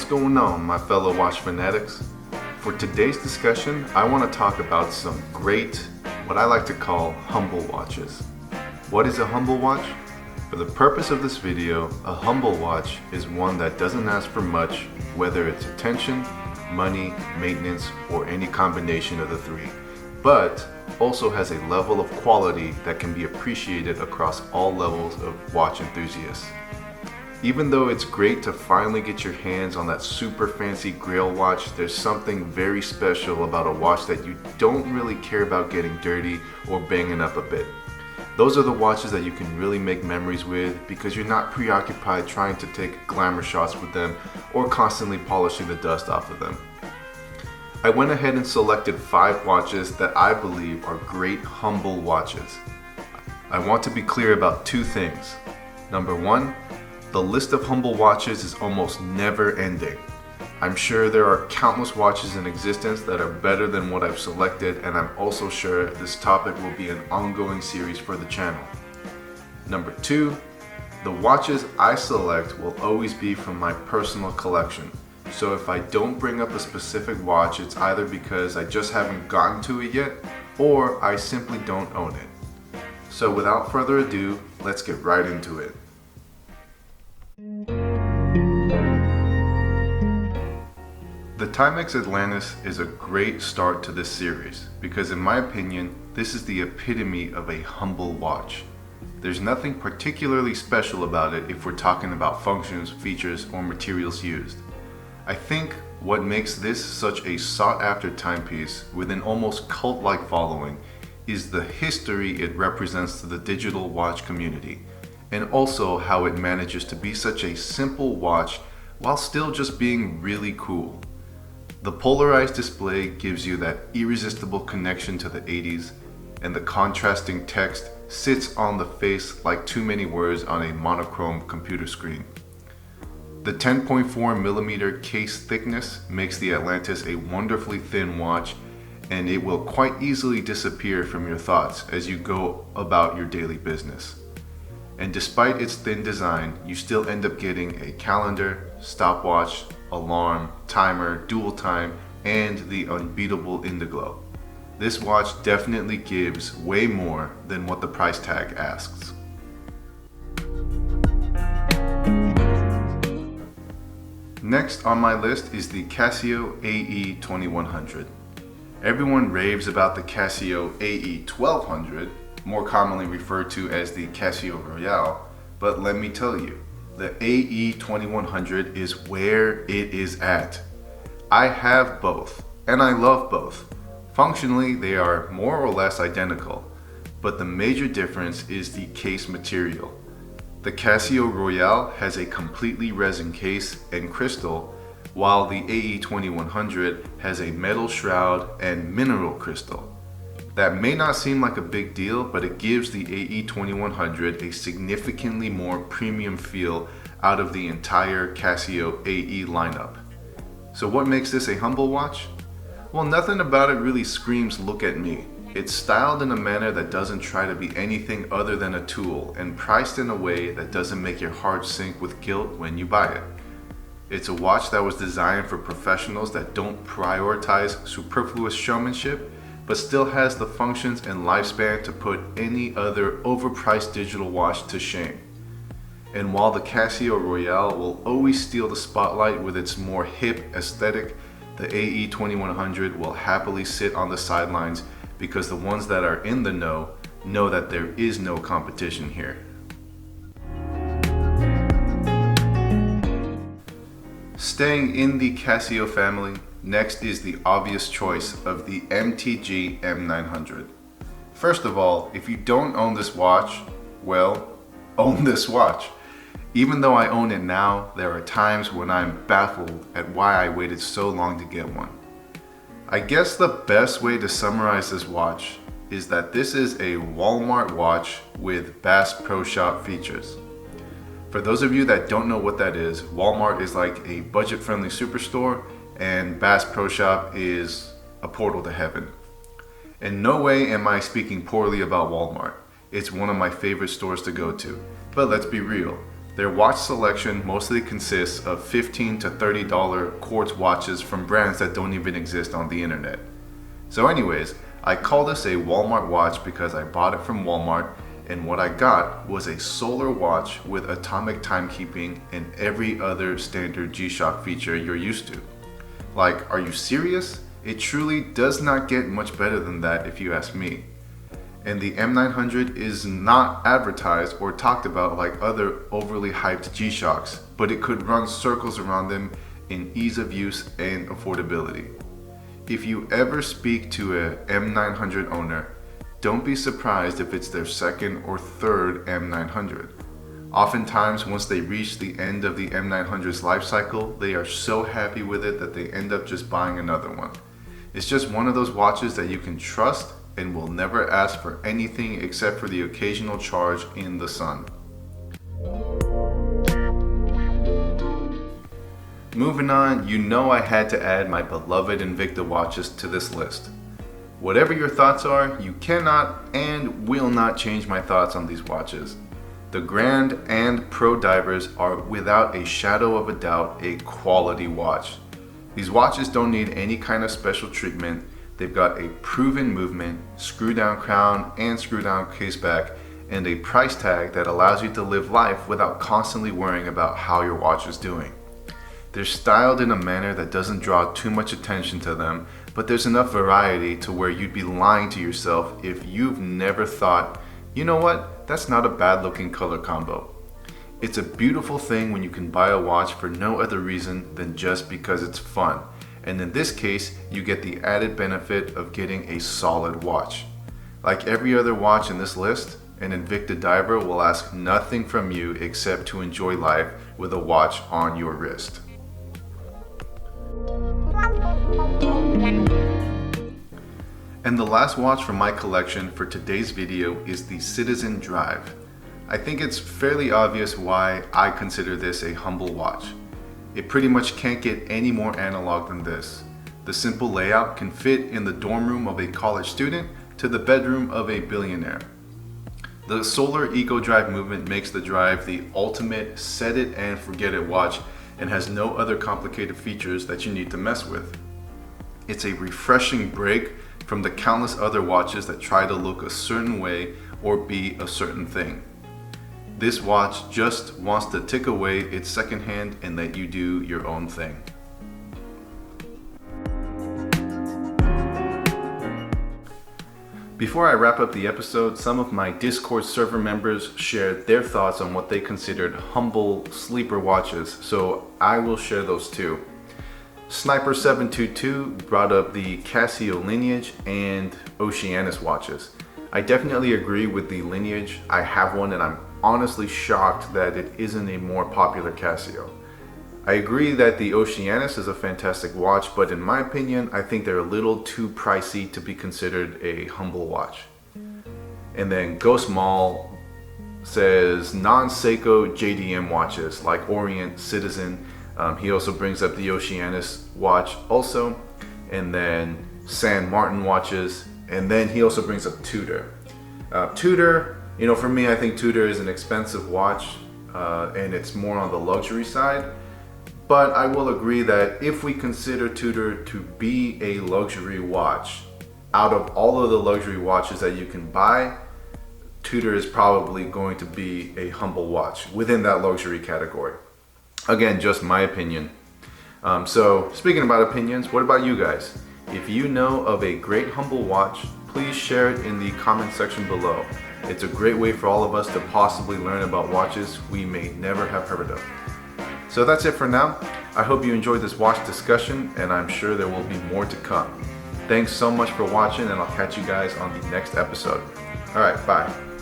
What's going on, my fellow watch fanatics? For today's discussion, I want to talk about some great, what I like to call humble watches. What is a humble watch? For the purpose of this video, a humble watch is one that doesn't ask for much, whether it's attention, money, maintenance, or any combination of the three, but also has a level of quality that can be appreciated across all levels of watch enthusiasts. Even though it's great to finally get your hands on that super fancy grail watch, there's something very special about a watch that you don't really care about getting dirty or banging up a bit. Those are the watches that you can really make memories with because you're not preoccupied trying to take glamour shots with them or constantly polishing the dust off of them. I went ahead and selected 5 watches that I believe are great humble watches. I want to be clear about 2 things. Number 1, the list of humble watches is almost never ending. I'm sure there are countless watches in existence that are better than what I've selected, and I'm also sure this topic will be an ongoing series for the channel. Number 2, the watches I select will always be from my personal collection. So if I don't bring up a specific watch, it's either because I just haven't gotten to it yet, or I simply don't own it. So without further ado, let's get right into it. The Timex Atlantis is a great start to this series because in my opinion, this is the epitome of a humble watch. There's nothing particularly special about it if we're talking about functions, features, or materials used. I think what makes this such a sought-after timepiece with an almost cult-like following is the history it represents to the digital watch community, and also how it manages to be such a simple watch while still just being really cool. The polarized display gives you that irresistible connection to the 80s, and the contrasting text sits on the face like too many words on a monochrome computer screen. The 10.4mm case thickness makes the Atlantis a wonderfully thin watch, and it will quite easily disappear from your thoughts as you go about your daily business. And despite its thin design, you still end up getting a calendar, stopwatch, alarm, timer, dual time, and the unbeatable Indiglo. This watch definitely gives way more than what the price tag asks. Next on my list is the Casio AE2100. Everyone raves about the Casio AE1200, more commonly referred to as the Casio Royale, but let me tell you, the AE2100 is where it is at. I have both, and I love both. Functionally, they are more or less identical, but the major difference is the case material. The Casio Royale has a completely resin case and crystal, while the AE2100 has a metal shroud and mineral crystal. That may not seem like a big deal, but it gives the AE2100 a significantly more premium feel out of the entire Casio AE lineup. So what makes this a humble watch? Well, nothing about it really screams "look at me." It's styled in a manner that doesn't try to be anything other than a tool, and priced in a way that doesn't make your heart sink with guilt when you buy it. It's a watch that was designed for professionals that don't prioritize superfluous showmanship, but still has the functions and lifespan to put any other overpriced digital watch to shame. And while the Casio Royale will always steal the spotlight with its more hip aesthetic, the AE2100 will happily sit on the sidelines because the ones that are in the know that there is no competition here. Staying in the Casio family, next is the obvious choice of the MTGM900. First of all, if you don't own this watch, well, own this watch. Even though I own it now, there are times when I'm baffled at why I waited so long to get one. I guess the best way to summarize this watch is that this is a Walmart watch with Bass Pro Shop features. For those of you that don't know what that is, Walmart is like a budget-friendly superstore, and Bass Pro Shop is a portal to heaven. In no way am I speaking poorly about Walmart. It's one of my favorite stores to go to. But let's be real, Their watch selection mostly consists of $15 to $30 quartz watches from brands that don't even exist on the internet. So anyways, I call this a Walmart watch because I bought it from Walmart, and what I got was a solar watch with atomic timekeeping and every other standard G Shock feature you're used to. Like, are you serious? It truly does not get much better than that if you ask me. And the M900 is not advertised or talked about like other overly hyped G Shocks, but it could run circles around them in ease of use and affordability. If you ever speak to a M900 owner, don't be surprised if it's their second or third M900. Oftentimes, once they reach the end of the M900's life cycle, they are so happy with it that they end up just buying another one. It's just one of those watches that you can trust and will never ask for anything except for the occasional charge in the sun. Moving on, you know I had to add my beloved Invicta watches to this list. Whatever your thoughts are, you cannot and will not change my thoughts on these watches. The Grand and Pro Divers are without a shadow of a doubt a quality watch. These watches don't need any kind of special treatment. They've got a proven movement, screw down crown and screw down case back, and a price tag that allows you to live life without constantly worrying about how your watch is doing. They're styled in a manner that doesn't draw too much attention to them, but there's enough variety to where you'd be lying to yourself if you've never thought, you know what, that's not a bad looking color combo. It's a beautiful thing when you can buy a watch for no other reason than just because it's fun. And in this case, you get the added benefit of getting a solid watch. Like every other watch in this list, an Invicta diver will ask nothing from you except to enjoy life with a watch on your wrist. And the last watch from my collection for today's video is the Citizen Drive. I think it's fairly obvious why I consider this a humble watch. It pretty much can't get any more analog than this. The simple layout can fit in the dorm room of a college student to the bedroom of a billionaire. The solar eco drive movement makes the drive the ultimate set it and forget it watch and has no other complicated features that you need to mess with. It's a refreshing break from the countless other watches that try to look a certain way or be a certain thing. This watch just wants to tick away its second hand and let you do your own thing. Before I wrap up the episode, some of my Discord server members shared their thoughts on what they considered humble sleeper watches, so I will share those too. Sniper722 brought up the Casio Lineage and Oceanus watches. I definitely agree with the Lineage. I have one and I'm honestly shocked that it isn't a more popular Casio. I agree that the Oceanus is a fantastic watch, but in my opinion, I think they're a little too pricey to be considered a humble watch. And then Ghost Mall says non-Seiko JDM watches like Orient, Citizen. He also brings up the Oceanus watch also, and then San Martin watches, and then he also brings up Tudor. Tudor, you know, for me, I think Tudor is an expensive watch, and it's more on the luxury side. But I will agree that if we consider Tudor to be a luxury watch, out of all of the luxury watches that you can buy, Tudor is probably going to be a humble watch within that luxury category. Again, just my opinion. So speaking about opinions, what about you guys? If you know of a great humble watch, please share it in the comment section below. It's a great way for all of us to possibly learn about watches we may never have heard of. So that's it for now. I hope you enjoyed this watch discussion, and I'm sure there will be more to come. Thanks so much for watching, and I'll catch you guys on the next episode. All right, bye.